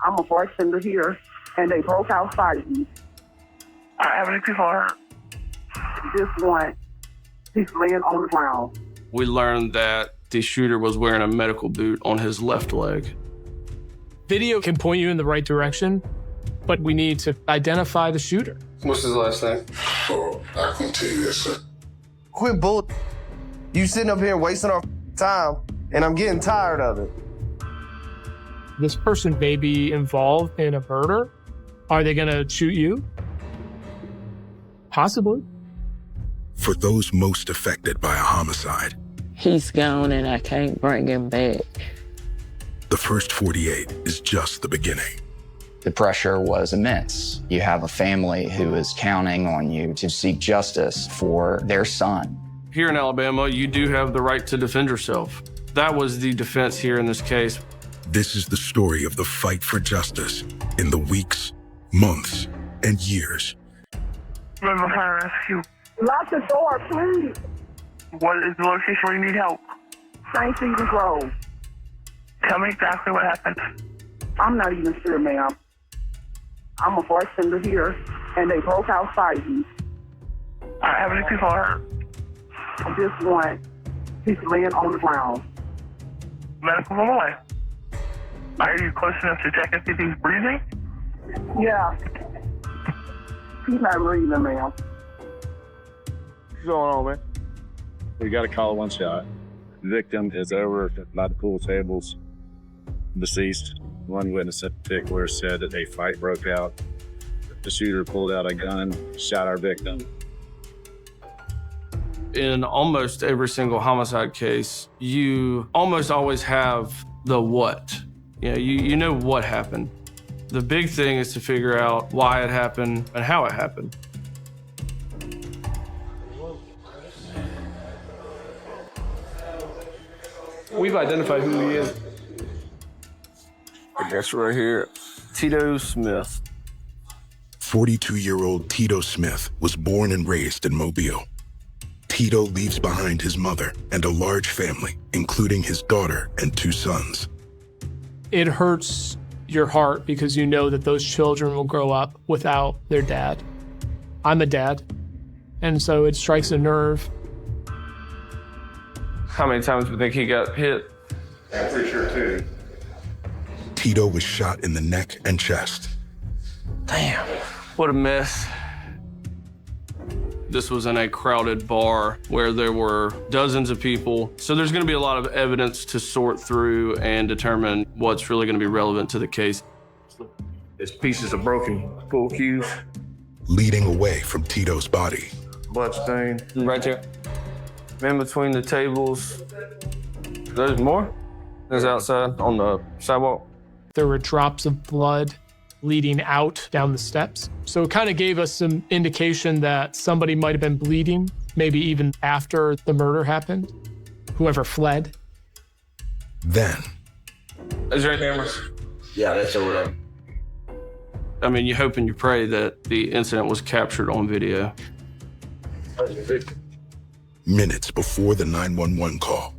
I'm a bartender here, and they broke out fighting. How many people are hurt? This one, he's laying on the ground. We learned that the shooter was wearing a medical boot on his left leg. Video can point you in the right direction, but we need to identify the shooter. What's his last name? Oh, I can tell you that, sir. Quit bull. You sitting up here wasting our time, and I'm getting tired of it. This person may be involved in a murder. Are they gonna shoot you? Possibly. For those most affected by a homicide, He's gone and I can't bring him back. the first 48 is just the beginning. The pressure was immense. You have a family who is counting on you to seek justice for their son. Here in Alabama, you do have the right to defend yourself. That was the defense here in this case. This is the story of the fight for justice in the weeks, months, and years. River Fire Rescue. Lock the door, please. What is the location where you need help? St. Stephen's Road. Tell me exactly what happened. I'm not even sure, ma'am. I'm a bartender here, and they broke out fighting. How many people are hurt? This one, he's laying on the ground. Medical's on the way. Are you close enough to check and see if he's breathing? Yeah. He's not breathing, ma'am. What's going on, man? We got a call, one shot. The victim is over by the pool tables, deceased. One witness in particular said that a fight broke out. The shooter pulled out a gun, shot our victim. In almost every single homicide case, you almost always have the what. You know what happened. The big thing is to figure out why it happened and how it happened. We've identified who he is. I guess right here, Tito Smith. 42-year-old Tito Smith was born and raised in Mobile. Tito leaves behind his mother and a large family, including his daughter and 2 sons. It hurts your heart because you know that those children will grow up without their dad. I'm a dad, and so it strikes a nerve. How many times do you think he got hit? I'm pretty sure too. Tito was shot in the neck and chest. Damn, what a mess. This was in a crowded bar where there were dozens of people. So there's gonna be a lot of evidence to sort through and determine what's really gonna be relevant to the case. There's pieces of broken pool cues. Leading away from Tito's body. Blood stain. Right there. In between the tables. There's more? There's outside on the sidewalk. There were drops of blood leading out down the steps. So it kind of gave us some indication that somebody might have been bleeding, maybe even after the murder happened, whoever fled. Then. Is there any cameras? Yeah, that's over there. I mean, you hope and you pray that the incident was captured on video. Minutes before the 911 call.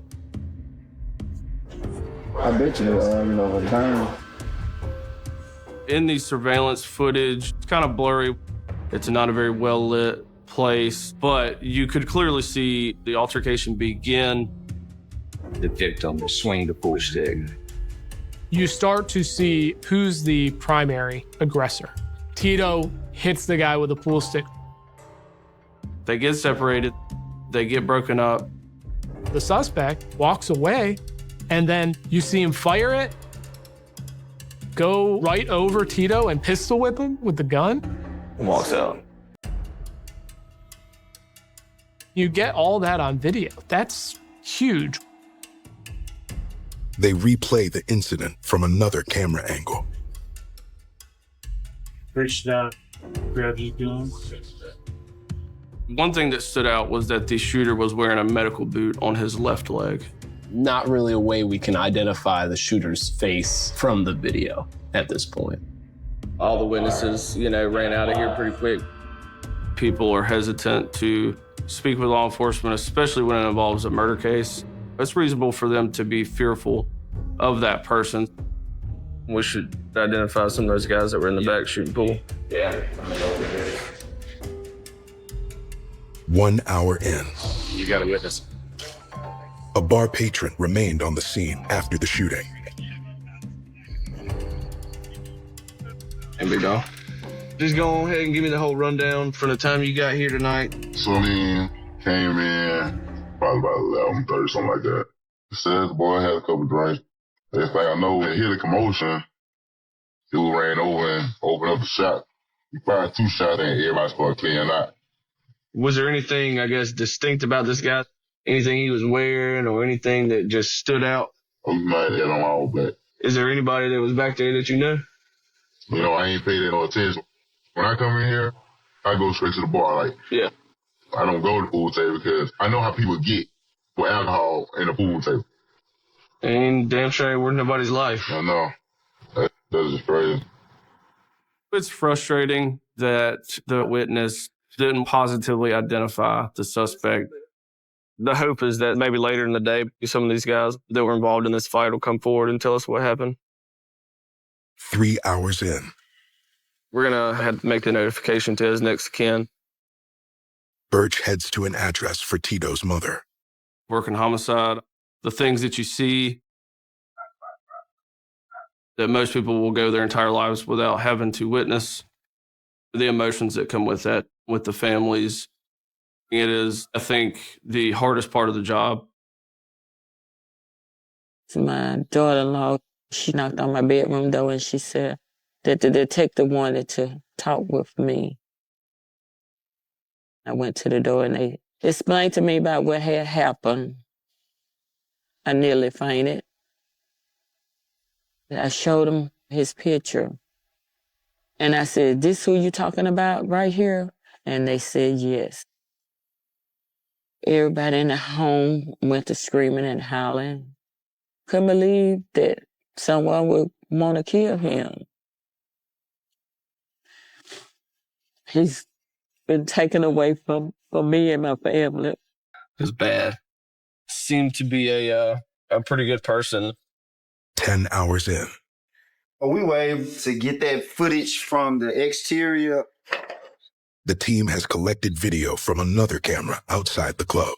I bet you, return. In the surveillance footage, it's kind of blurry. It's not a very well lit place, but you could clearly see the altercation begin. The victim was swinging the pool stick. You start to see who's the primary aggressor. Tito hits the guy with a pool stick. They get separated, they get broken up. The suspect walks away, and then you see him fire it, go right over Tito and pistol whip him with the gun. Walks out. You get all that on video. That's huge. They replay the incident from another camera angle. Reached out, grabbed his gun. One thing that stood out was that the shooter was wearing a medical boot on his left leg. Not really a way we can identify the shooter's face from the video at this point. All the witnesses, ran out of here pretty quick. People are hesitant to speak with law enforcement, especially when it involves a murder case. It's reasonable for them to be fearful of that person. We should identify some of those guys that were in the back shooting pool. Yeah. 1 hour in, You got a witness. a bar patron remained on the scene after the shooting. Hey, big dog. Just go ahead and give me the whole rundown from the time you got here tonight. So came in probably about 11:30, something like that. Says the boy had a couple drinks. Next thing I know, they hear the commotion. Dude ran over and opened up the shot. He fired 2 shots and everybody started clearing out. Was there anything, I guess, distinct about this guy? Anything he was wearing or anything that just stood out? I might have had on all black. Is there anybody that was back there that you know? You know, I ain't paid no attention. When I come in here, I go straight to the bar. Like, Yeah. I don't go to the pool table because I know how people get with alcohol in the pool table. And damn sure ain't worth nobody's life. I know. That's just crazy. It's frustrating that the witness didn't positively identify the suspect. The hope is that maybe later in the day, some of these guys that were involved in this fight will come forward and tell us what happened. 3 hours in, We're going to have to make the notification to his next of kin. Birch heads to an address for Tito's mother. Working homicide, the things that you see that most people will go their entire lives without having to witness, the emotions that come with that, with the families. It is, I think, the hardest part of the job. My daughter-in-law, she knocked on my bedroom door and she said that the detective wanted to talk with me. I went to the door and they explained to me about what had happened. I nearly fainted. I showed him his picture. And I said, "This who you talking about right here?" And they said yes. Everybody in the home went to screaming and howling. Couldn't believe that someone would want to kill him. He's been taken away from me and my family. It's bad. Seemed to be a pretty good person. 10 hours in, We were able to get that footage from the exterior. the team has collected video from another camera outside the club.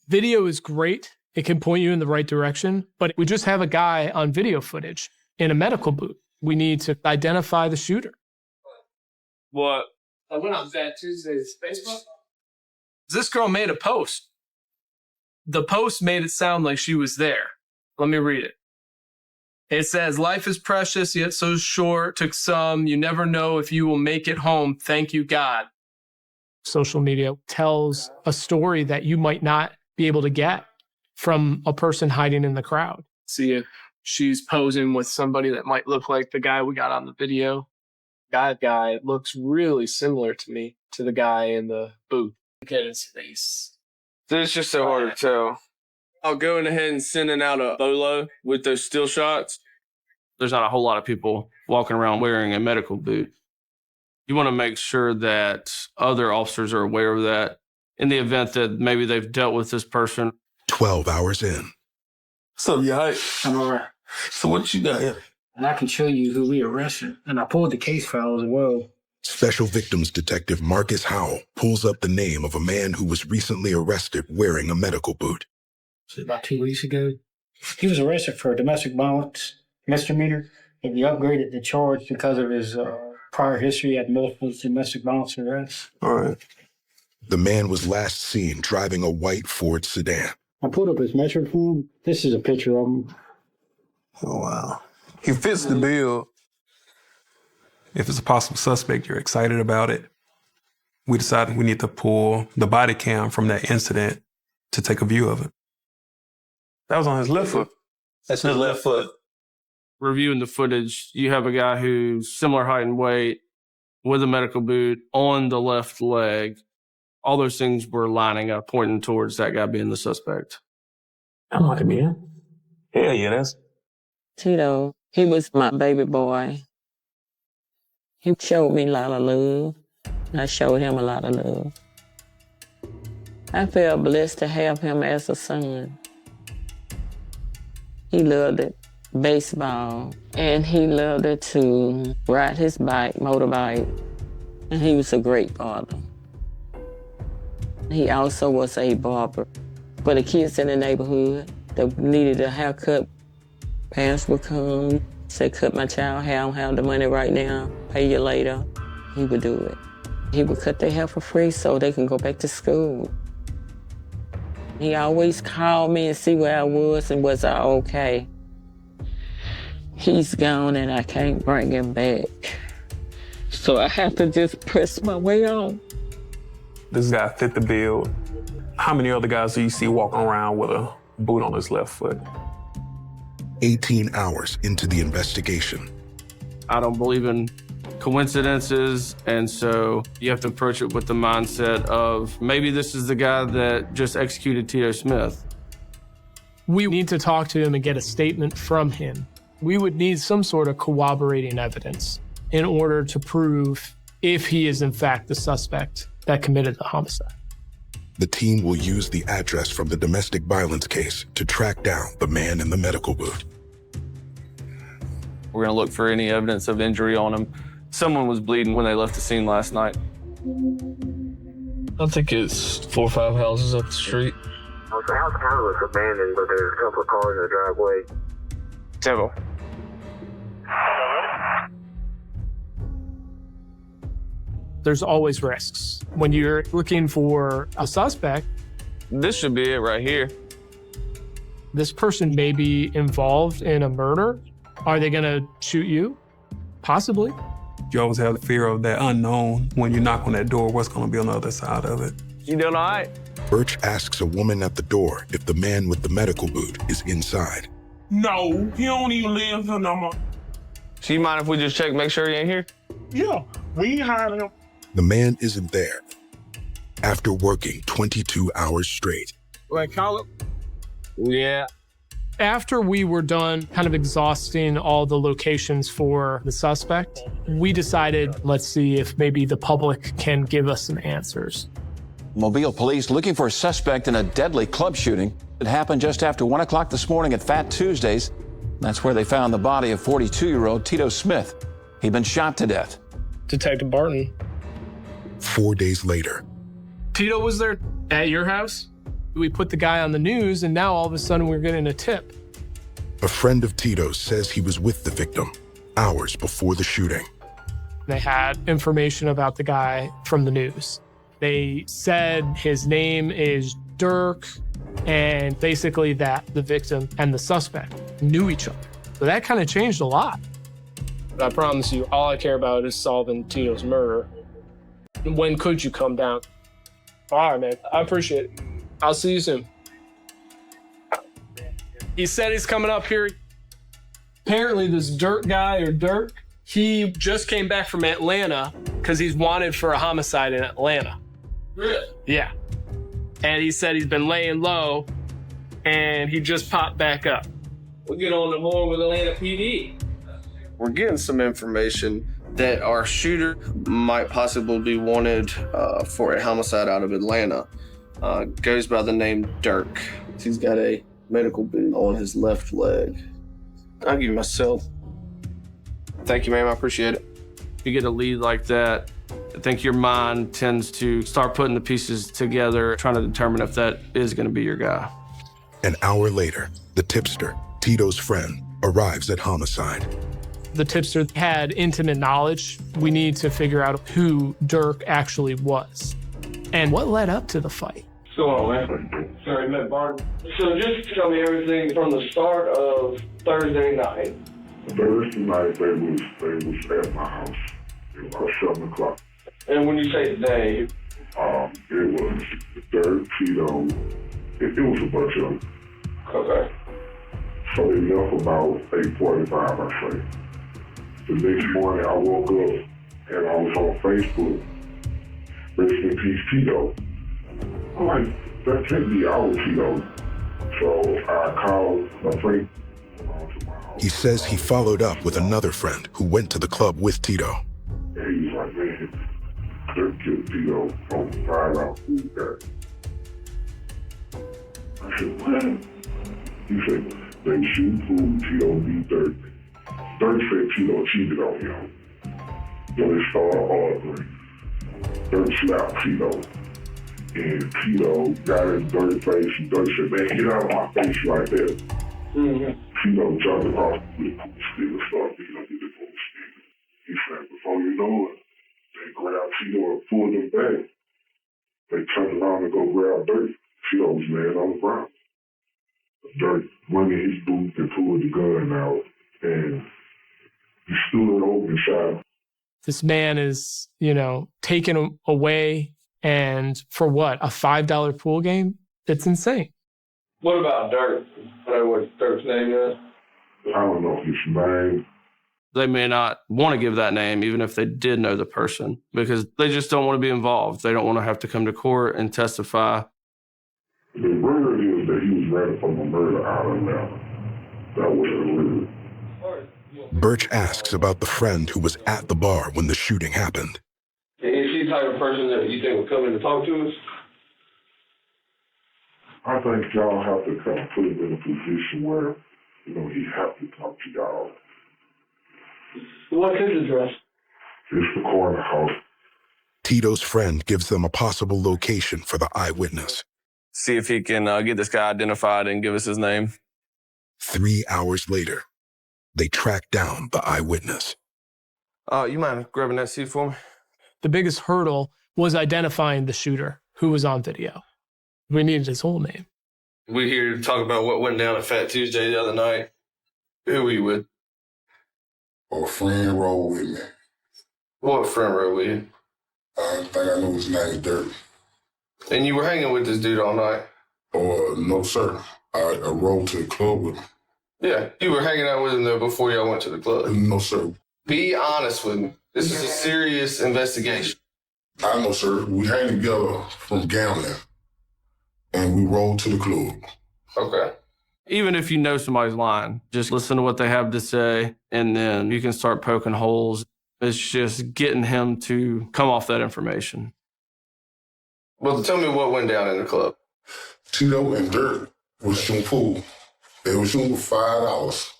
Video is great. It can point you in the right direction, but we just have a guy on video footage in a medical booth. We need to identify the shooter. What? I went on that Tuesday's Facebook. This girl made a post. The post made it sound like she was there. Let me read it. It says, "Life is precious, yet so short. Took some. You never know if you will make it home. Thank you, God." Social media tells a story that you might not be able to get from a person hiding in the crowd. See if she's posing with somebody that might look like the guy we got on the video. That guy looks really similar to me, to the guy in the booth. Look at his face. It's just so hard to tell. I'll go ahead and sending out a bolo with those still shots. There's not a whole lot of people walking around wearing a medical boot. You want to make sure that other officers are aware of that in the event that maybe they've dealt with this person. 12 hours in, So, yeah, I'm all right. so what you got here? And I can show you who we arrested. And I pulled the case file as well. Special Victims Detective Marcus Howell pulls up the name of a man who was recently arrested wearing a medical boot. About 2 weeks ago. He was arrested for domestic violence misdemeanor, and he upgraded the charge because of his prior history at multiple domestic violence arrests. All right. The man was last seen driving a white Ford sedan. I pulled up his metric form. This is a picture of him. Oh, wow. He fits the bill. If it's a possible suspect, you're excited about it. We decided we need to pull the body cam from that incident to take a view of it. That was on his left foot. That's his left foot. Reviewing the footage, you have a guy who's similar height and weight with a medical boot on the left leg. All those things were lining up, pointing towards that guy being the suspect. I'm not gonna be in. Hell yeah, that's... Tito, he was my baby boy. He showed me a lot of love. I showed him a lot of love. I felt blessed to have him as a son. He loved it. baseball, and he loved it to ride his bike, motorbike, and he was a great father. He also was a barber. For the kids in the neighborhood that needed a haircut, parents would come, say, cut my child hair, I don't have the money right now, pay you later. He would do it. He would cut their hair for free so they can go back to school. He always called me and see where I was and was I okay. He's gone and I can't bring him back. So I have to just press my way on. This guy fit the bill. How many other guys do you see walking around with a boot on his left foot? 18 hours into the investigation. I don't believe in coincidences, and so you have to approach it with the mindset of maybe this is the guy that just executed Tito Smith. We need to talk to him and get a statement from him. We would need some sort of corroborating evidence in order to prove if he is in fact the suspect that committed the homicide. The team will use the address from the domestic violence case to track down the man in the medical booth. We're gonna look for any evidence of injury on him. Someone was bleeding when they left the scene last night. I think it's 4 or 5 houses up the street. The house kind of was abandoned, but there's a couple of cars in the driveway. Temple. There's always risks. When you're looking for a suspect, This should be it right here. this person may be involved in a murder. Are they gonna shoot you? Possibly. You always have the fear of that unknown. When you knock on that door, what's going to be on the other side of it? You doing all right? Birch asks a woman at the door if the man with the medical boot is inside. No, he don't even live here no more. So you mind if we just check, make sure he ain't here? Yeah, we ain't hiding him. The man isn't there. After working 22 hours straight, Wait, call him? Yeah. After we were done kind of exhausting all the locations for the suspect, we decided, let's see if maybe the public can give us some answers. Mobile police looking for a suspect in a deadly club shooting. It happened just after 1 o'clock this morning at Fat Tuesdays. That's where they found the body of 42-year-old Tito Smith. He'd been shot to death. Detective Barton. 4 days later, Tito was there at your house? We put the guy on the news, and now all of a sudden we're getting a tip. a friend of Tito's says he was with the victim hours before the shooting. They had information about the guy from the news. They said his name is Dirk, and basically that the victim and the suspect knew each other. So that kind of changed a lot. But I promise you, all I care about is solving Tito's murder. When could you come down? All right, man. I appreciate it. I'll see you soon. He said he's coming up here. Apparently this Dirk guy, or Dirk, he just came back from Atlanta because he's wanted for a homicide in Atlanta. Really? Yeah. And he said he's been laying low, and he just popped back up. We'll get on the horn with Atlanta PD. We're getting some information that our shooter might possibly be wanted for a homicide out of Atlanta. Goes by the name Dirk. He's got a medical boot on his left leg. I'll give you my cell. Thank you, ma'am. I appreciate it. You get a lead like that, I think your mind tends to start putting the pieces together, trying to determine if that is going to be your guy. An hour later, the tipster, Tito's friend, arrives at homicide. The tipster had intimate knowledge. We need to figure out who Dirk actually was and what led up to the fight. So, man. Sorry, Matt Barton. So just tell me everything from the start of Thursday night. Thursday night, they was at my house. It was 7 o'clock. And when you say they, it was Dirk, Tito. It was a bunch of them. Okay. So they left about 8:45, I say. The next morning, I woke up and I was on Facebook. Rest in peace, Tito. I'm like, that can't be our Tito. So I called my friend. He says he followed up with another friend who went to the club with Tito. And he was like, man, Dirk killed Tito on 5-hour food guy. I said, what? He said, They shoot pool, Tito beat Dirk. Dirk said Tito cheated on him. So they started arguing. Dirk slapped Tito. And Tito got in Dirk's face, and Dirk said, man, get out of my face like that. Tito jumped across the pool stick and started beating up with the pool stick. He said, before you know it, they grabbed Tito and pulled him back. They turned around and go grab Dirk. Tito was laying on the ground. Dirk went in his booth and pulled the gun out, and he stood over and shot. This man is, taken away, and for what? A $5 pool game? It's insane. What about Dirk? I don't know what Dirk's name is. I don't know his name. They may not want to give that name, even if they did know the person, because they just don't want to be involved. They don't want to have to come to court and testify. The rumor is that he was running from a murder out of Atlanta. That was the rumor. Birch asks about the friend who was at the bar when the shooting happened. Is he the type of person that you think would come in to talk to us? I think y'all have to kind of put him in a position where, he have to talk to y'all. What's his address? It's the corner house. Tito's friend gives them a possible location for the eyewitness. See if he can get this guy identified and give us his name. 3 hours later, they track down the eyewitness. You mind grabbing that seat for me? The biggest hurdle was identifying the shooter who was on video. We needed his whole name. We're here to talk about what went down at Fat Tuesday the other night. Who were you with? A friend rode with me. What friend rode with you? I think I know his name, Dirk. And you were hanging with this dude all night? No, sir. I rode to the club with him. Yeah, you were hanging out with him there before y'all went to the club? No, sir. Be honest with me. This is a serious investigation. I know, sir. We hang together from gambling, and we rode to the club. Okay. Even if you know somebody's lying, just listen to what they have to say, and then you can start poking holes. It's just getting him to come off that information. Well, tell me what went down in the club. Tito and Dirk was shooting pool. They were shooting for $5.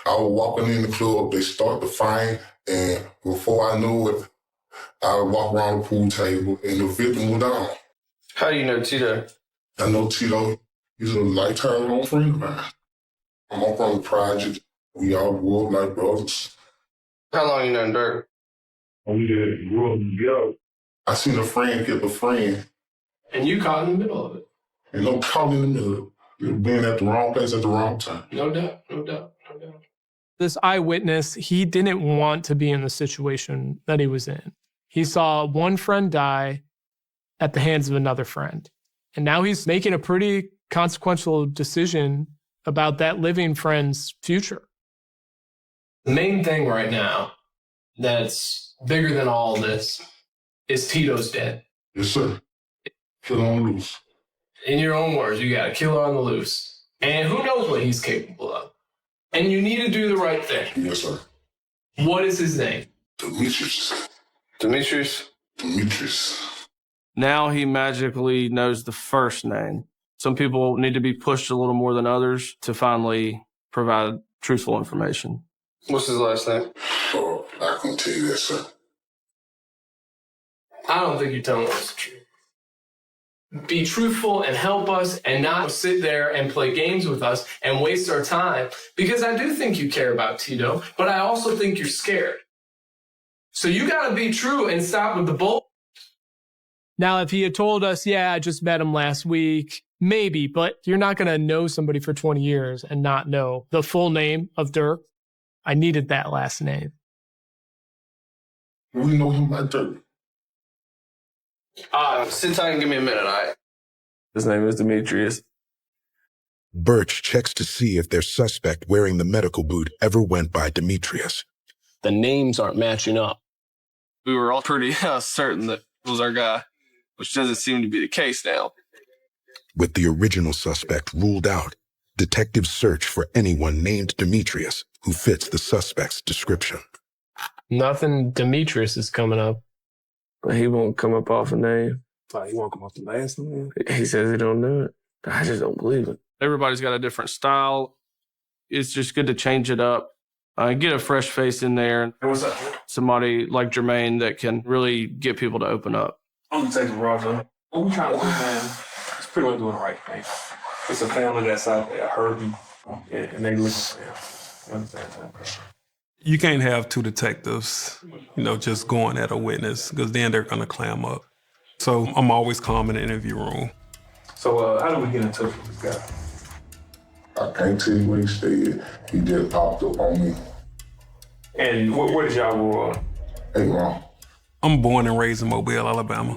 I was walking in the club. They started to fight, and before I knew it, I would walk around the pool table, and the victim was down. How do you know Tito? I know Tito. He's a lifetime old friend of mine. I'm up on the project. We all grew up like brothers. How long you known Dirk? We did grew up together. I seen a friend get a friend. And you caught in the middle of it. And no caught in the middle. Being at the wrong place at the wrong time. No doubt, no doubt, no doubt. This eyewitness, he didn't want to be in the situation that he was in. He saw one friend die at the hands of another friend. And now he's making a pretty consequential decision about that living friend's future. The main thing right now that's bigger than all this is Tito's dead. Yes, sir. Killer on the loose. In your own words, you got a killer on the loose. And who knows what he's capable of. And you need to do the right thing. Yes, sir. What is his name? Demetrius. Demetrius? Demetrius. Now he magically knows the first name. Some people need to be pushed a little more than others to finally provide truthful information. What's his last name? Oh, I can't tell you that, sir. I don't think you're telling us the truth. Be truthful and help us and not sit there and play games with us and waste our time. Because I do think you care about Tito, but I also think you're scared. So you got to be true and stop with the bull. Now, if he had told us, yeah, I just met him last week, maybe, but you're not going to know somebody for 20 years and not know the full name of Dirk. I needed that last name. We know him by Dirk. Sit tight and give me a minute, all right? His name is Demetrius. Birch checks to see if their suspect wearing the medical boot ever went by Demetrius. The names aren't matching up. We were all pretty certain that it was our guy, which doesn't seem to be the case now. With the original suspect ruled out, detectives search for anyone named Demetrius who fits the suspect's description. Nothing Demetrius is coming up. He won't come up off a name. Like, he won't come off the last name? He says he don't know it. I just don't believe it. Everybody's got a different style. It's just good to change it up. Get a fresh face in there. What's up? Somebody like Jermaine that can really get people to open up. I'm Detective Roger. What we trying to do, man, is pretty much doing the right thing. It's a family that's out there, hurting, and they looking for him. You understand that? You can't have two detectives, just going at a witness, because then they're going to clam up. So I'm always calm in the interview room. So how do we get in touch with this guy? I can't tell you what he said. He just popped up on me. And where did y'all grow up? Hey, Mom. I'm born and raised in Mobile, Alabama.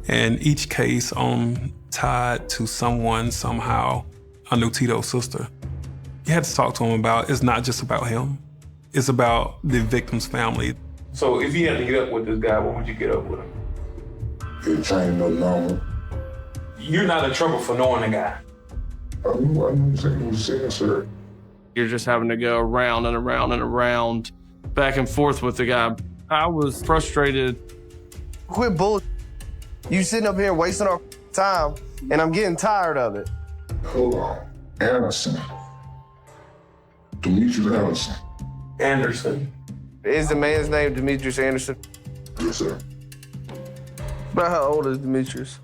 And each case I'm tied to someone somehow. I knew Tito's sister. You had to talk to him about, it's not just about him. It's about the victim's family. So if you had to get up with this guy, what would you get up with him? He changed the number. You're not in trouble for knowing the guy. I didn't say what he said, sir. You're just having to go around and around and around, back and forth with the guy. I was frustrated. Quit bull. You sitting up here wasting our time, and I'm getting tired of it. Hold on. Anderson. Demetrius Anderson. Anderson. Is the man's name Demetrius Anderson? Yes, sir. About how old is Demetrius?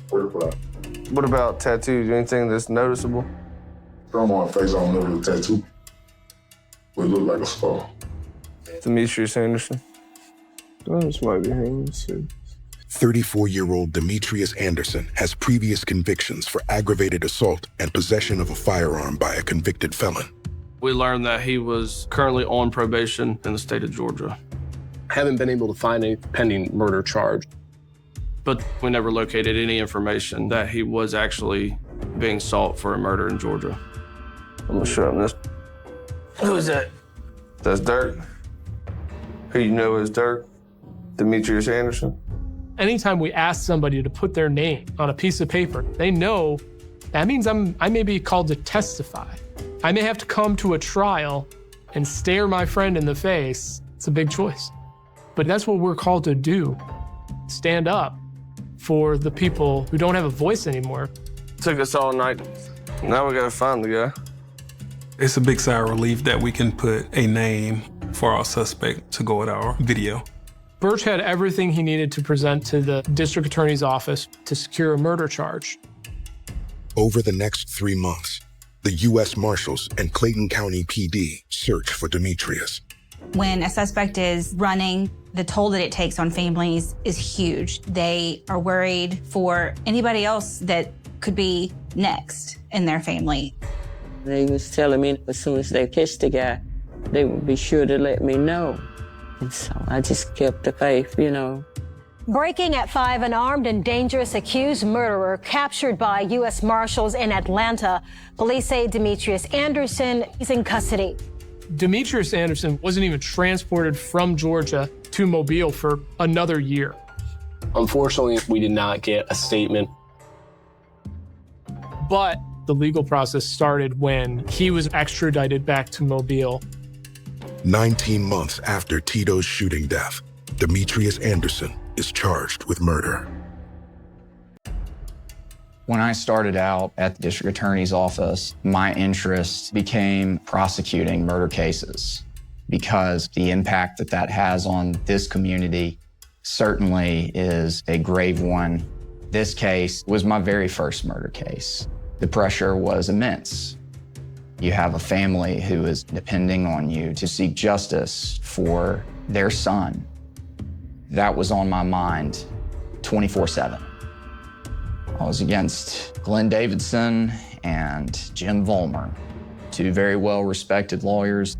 45. What about tattoos? Anything that's noticeable? On my face, I don't know the tattoo. But it look like a scar. Demetrius Anderson. Oh, this might be him. 34-year-old Demetrius Anderson has previous convictions for aggravated assault and possession of a firearm by a convicted felon. We learned that he was currently on probation in the state of Georgia. Haven't been able to find a pending murder charge. But we never located any information that he was actually being sought for a murder in Georgia. I'm gonna show him this. Who is that? That's Dirk. Who you know is Dirk? Demetrius Anderson. Anytime we ask somebody to put their name on a piece of paper, they know that means I may be called to testify. I may have to come to a trial and stare my friend in the face. It's a big choice. But that's what we're called to do. Stand up for the people who don't have a voice anymore. Took us all night. Now we gotta find the guy. It's a big sigh of relief that we can put a name for our suspect to go with our video. Burch had everything he needed to present to the district attorney's office to secure a murder charge. Over the next 3 months, the U.S. Marshals and Clayton County PD search for Demetrius. When a suspect is running, the toll that it takes on families is huge. They are worried for anybody else that could be next in their family. They was telling me as soon as they catch the guy, they would be sure to let me know. And so I just kept the faith, Breaking at 5, an armed and dangerous accused murderer captured by U.S. Marshals in Atlanta. Police say Demetrius Anderson is in custody. Demetrius Anderson wasn't even transported from Georgia to Mobile for another year. Unfortunately, we did not get a statement. But the legal process started when he was extradited back to Mobile. 19 months after Tito's shooting death, Demetrius Anderson is charged with murder. When I started out at the district attorney's office, my interest became prosecuting murder cases because the impact that has on this community certainly is a grave one. This case was my very first murder case. The pressure was immense. You have a family who is depending on you to seek justice for their son. That was on my mind 24/7. I was against Glenn Davidson and Jim Vollmer, two very well-respected lawyers.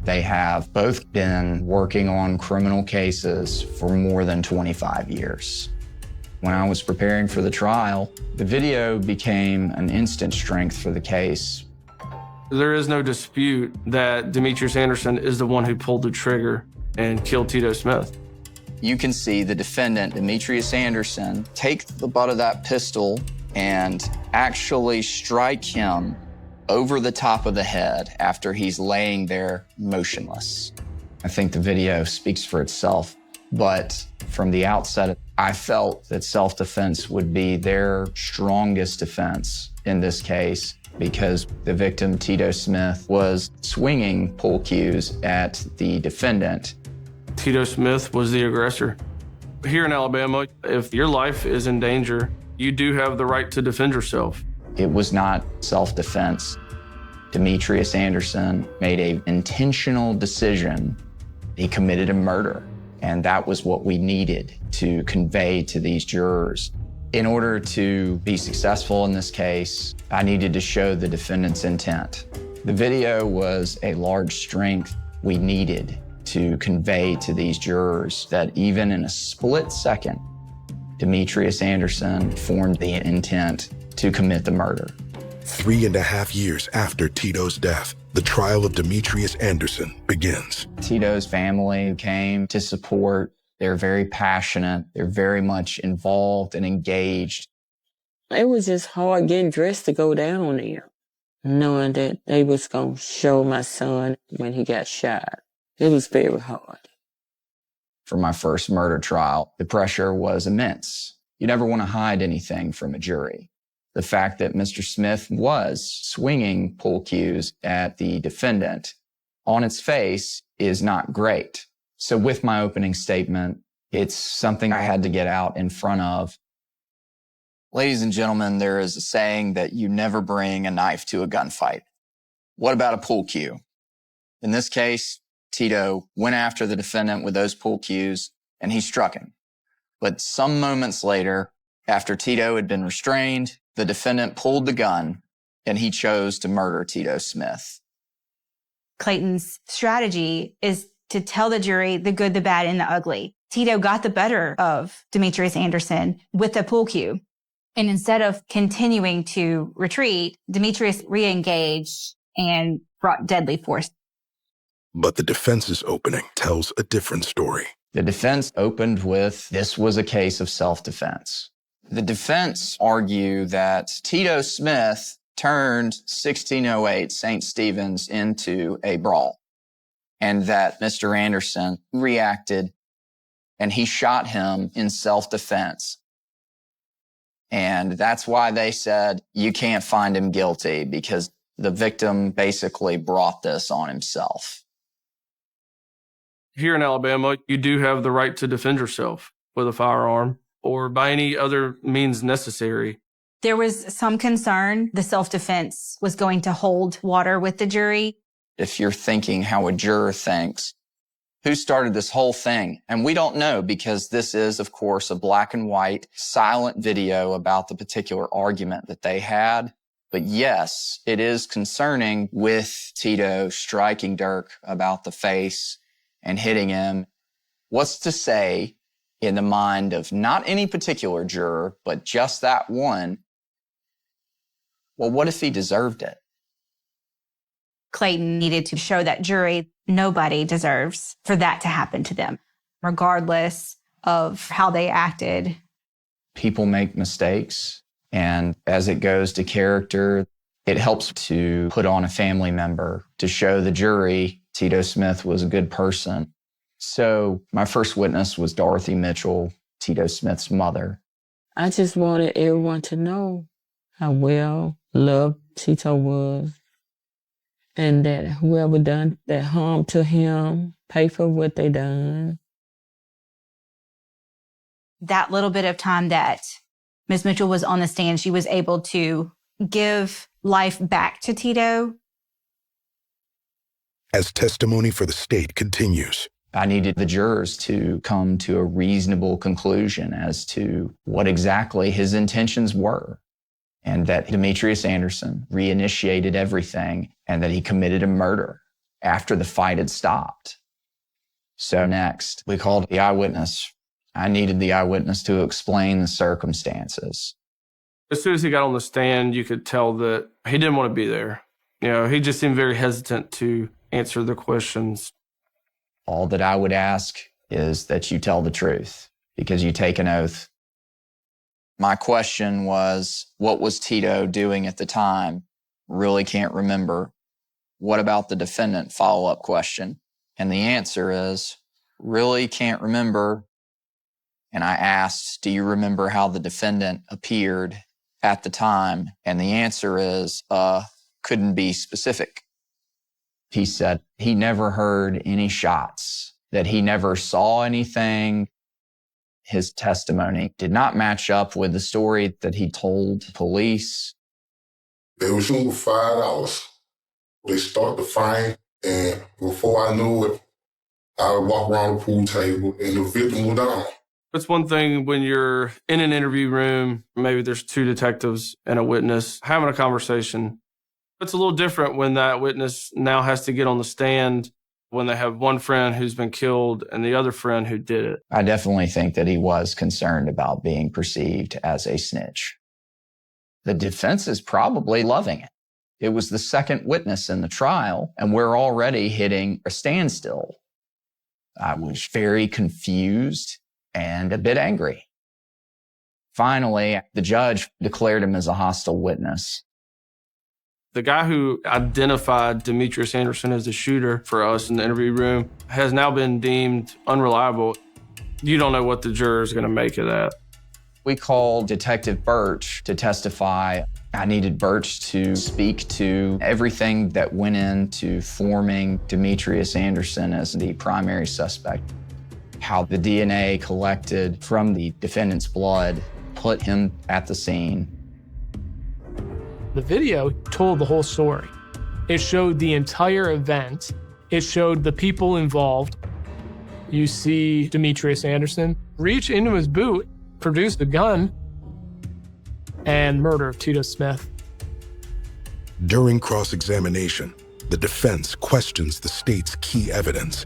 They have both been working on criminal cases for more than 25 years. When I was preparing for the trial, the video became an instant strength for the case. There is no dispute that Demetrius Anderson is the one who pulled the trigger and killed Tito Smith. You can see the defendant, Demetrius Anderson, take the butt of that pistol and actually strike him over the top of the head after he's laying there motionless. I think the video speaks for itself, but from the outset, I felt that self-defense would be their strongest defense in this case. because the victim, Tito Smith, was swinging pool cues at the defendant. Tito Smith was the aggressor. Here in Alabama, if your life is in danger, you do have the right to defend yourself. It was not self-defense. Demetrius Anderson made an intentional decision. He committed a murder, and that was what we needed to convey to these jurors. In order to be successful in this case, I needed to show the defendant's intent. The video was a large strength we needed to convey to these jurors that even in a split second, Demetrius Anderson formed the intent to commit the murder. 3.5 years after Tito's death, the trial of Demetrius Anderson begins. Tito's family came to support. They're very passionate. They're very much involved and engaged. It was just hard getting dressed to go down there, knowing that they was going to show my son when he got shot. It was very hard. For my first murder trial, the pressure was immense. You never want to hide anything from a jury. The fact that Mr. Smith was swinging pool cues at the defendant on its face is not great. So with my opening statement, it's something I had to get out in front of. Ladies and gentlemen, there is a saying that you never bring a knife to a gunfight. What about a pool cue? In this case, Tito went after the defendant with those pool cues and he struck him. But some moments later, after Tito had been restrained, the defendant pulled the gun and he chose to murder Tito Smith. Clayton's strategy is to tell the jury the good, the bad, and the ugly. Tito got the better of Demetrius Anderson with the pool cue. And instead of continuing to retreat, Demetrius re-engaged and brought deadly force. But the defense's opening tells a different story. The defense opened with, this was a case of self-defense. The defense argued that Tito Smith turned 1608 St. Stephen's into a brawl, and that Mr. Anderson reacted and he shot him in self-defense. And that's why they said you can't find him guilty, because the victim basically brought this on himself. Here in Alabama, you do have the right to defend yourself with a firearm or by any other means necessary. There was some concern the self-defense was going to hold water with the jury. If you're thinking how a juror thinks, who started this whole thing? And we don't know, because this is, of course, a black and white silent video about the particular argument that they had. But yes, it is concerning with Tito striking Dirk about the face and hitting him. What's to say in the mind of not any particular juror, but just that one? Well, what if he deserved it? Clayton needed to show that jury nobody deserves for that to happen to them, regardless of how they acted. People make mistakes, and as it goes to character, it helps to put on a family member to show the jury Tito Smith was a good person. So my first witness was Dorothy Mitchell, Tito Smith's mother. I just wanted everyone to know how well loved Tito was, and that whoever done that harm to him pay for what they done. That little bit of time that Ms. Mitchell was on the stand, she was able to give life back to Tito. As testimony for the state continues, I needed the jurors to come to a reasonable conclusion as to what exactly his intentions were, and that Demetrius Anderson reinitiated everything and that he committed a murder after the fight had stopped. So next, we called the eyewitness. I needed the eyewitness to explain the circumstances. As soon as he got on the stand, you could tell that he didn't want to be there. You know, he just seemed very hesitant to answer the questions. All that I would ask is that you tell the truth, because you take an oath. My question was, what was Tito doing at the time? Really can't remember. What about the defendant? Follow-up question. And the answer is, really can't remember. And I asked, do you remember how the defendant appeared? at the time? And the answer is, couldn't be specific. He said he never heard any shots, that he never saw anything. His testimony did not match up with the story that he told police. They were shooting for $5. They started the fight, and before I knew it, I would walk around the pool table, and the victim was down. It's one thing when you're in an interview room, maybe there's two detectives and a witness having a conversation. It's a little different when that witness now has to get on the stand when they have one friend who's been killed and the other friend who did it. I definitely think that he was concerned about being perceived as a snitch. The defense is probably loving it. It was the second witness in the trial, and we're already hitting a standstill. I was very confused and a bit angry. Finally, the judge declared him as a hostile witness. The guy who identified Demetrius Anderson as the shooter for us in the interview room has now been deemed unreliable. You don't know what the juror is going to make of that. We called Detective Birch to testify. I needed Birch to speak to everything that went into forming Demetrius Anderson as the primary suspect. How the DNA collected from the defendant's blood put him at the scene. The video told the whole story. It showed the entire event. It showed the people involved. You see Demetrius Anderson reach into his boot, produce the gun, and murder Tito Smith. During cross-examination, the defense questions the state's key evidence.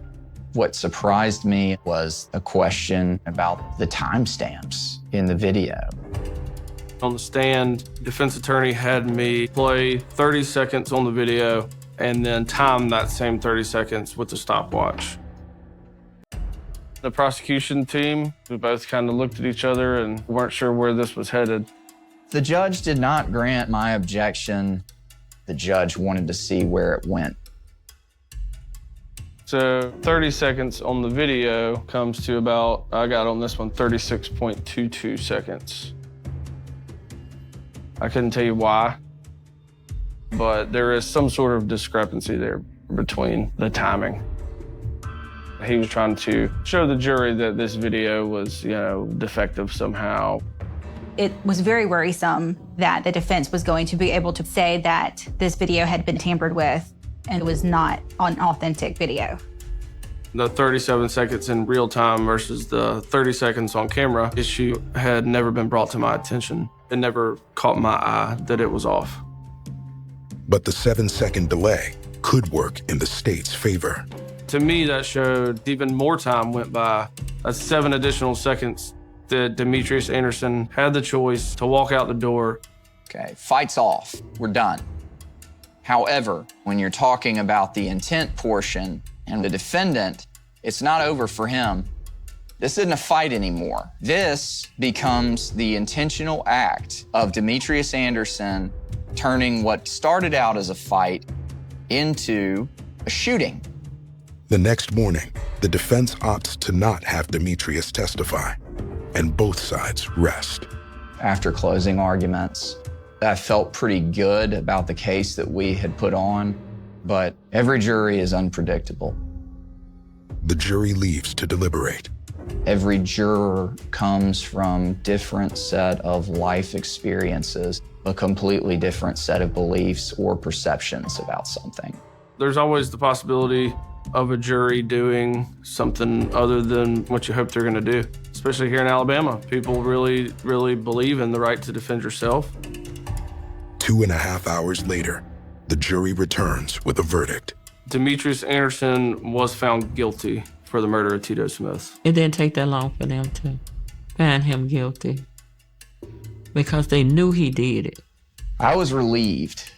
What surprised me was a question about the timestamps in the video. On the stand, defense attorney had me play 30 seconds on the video and then time that same 30 seconds with the stopwatch. The prosecution team, we both kind of looked at each other and weren't sure where this was headed. The judge did not grant my objection. The judge wanted to see where it went. So 30 seconds on the video comes to about, I got on this one, 36.22 seconds. I couldn't tell you why, but there is some sort of discrepancy there between the timing. He was trying to show the jury that this video was, defective somehow. It was very worrisome that the defense was going to be able to say that this video had been tampered with and it was not an authentic video. The 37 seconds in real time versus the 30 seconds on camera issue had never been brought to my attention. It never caught my eye that it was off. But the 7-second delay could work in the state's favor. To me, that showed even more time went by. That's 7 additional seconds that Demetrius Anderson had the choice to walk out the door. Okay, fight's off. We're done. However, when you're talking about the intent portion and the defendant, it's not over for him. This isn't a fight anymore. This becomes the intentional act of Demetrius Anderson turning what started out as a fight into a shooting. The next morning, the defense opts to not have Demetrius testify, and both sides rest. After closing arguments, I felt pretty good about the case that we had put on, but every jury is unpredictable. The jury leaves to deliberate. Every juror comes from different set of life experiences, a completely different set of beliefs or perceptions about something. There's always the possibility of a jury doing something other than what you hope they're going to do, especially here in Alabama. People really, really believe in the right to defend yourself. 2.5 hours later, the jury returns with a verdict. Demetrius Anderson was found guilty for the murder of Tito Smith. It didn't take that long for them to find him guilty because they knew he did it. I was relieved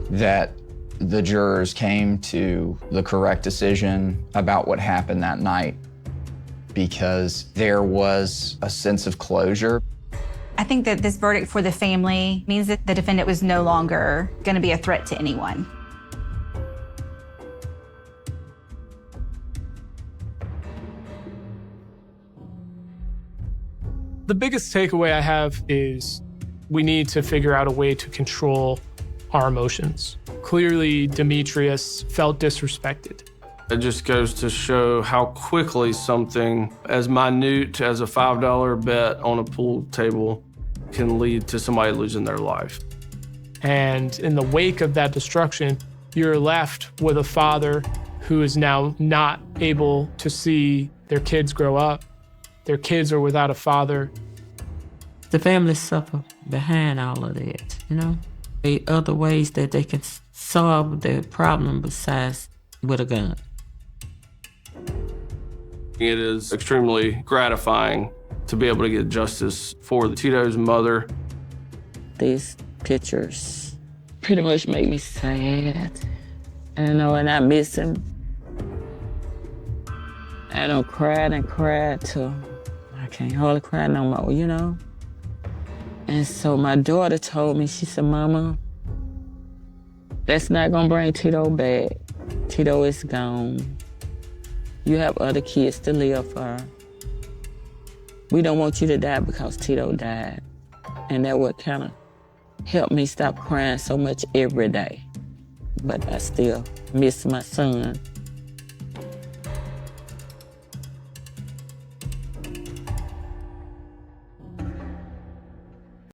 that the jurors came to the correct decision about what happened that night because there was a sense of closure. I think that this verdict for the family means that the defendant was no longer going to be a threat to anyone. The biggest takeaway I have is we need to figure out a way to control our emotions. Clearly, Demetrius felt disrespected. It just goes to show how quickly something as minute as a $5 bet on a pool table can lead to somebody losing their life. And in the wake of that destruction, you're left with a father who is now not able to see their kids grow up. Their kids are without a father. The family suffer behind all of that, you know? There are other ways that they can solve the problem besides with a gun. It is extremely gratifying to be able to get justice for Tito's mother. These pictures pretty much make me sad. And I miss him. I don't cry and cry till I can't hardly cry no more, you know? And so my daughter told me, she said, Mama, that's not gonna bring Tito back. Tito is gone. You have other kids to live for. We don't want you to die because Tito died. And that would kind of help me stop crying so much every day. But I still miss my son.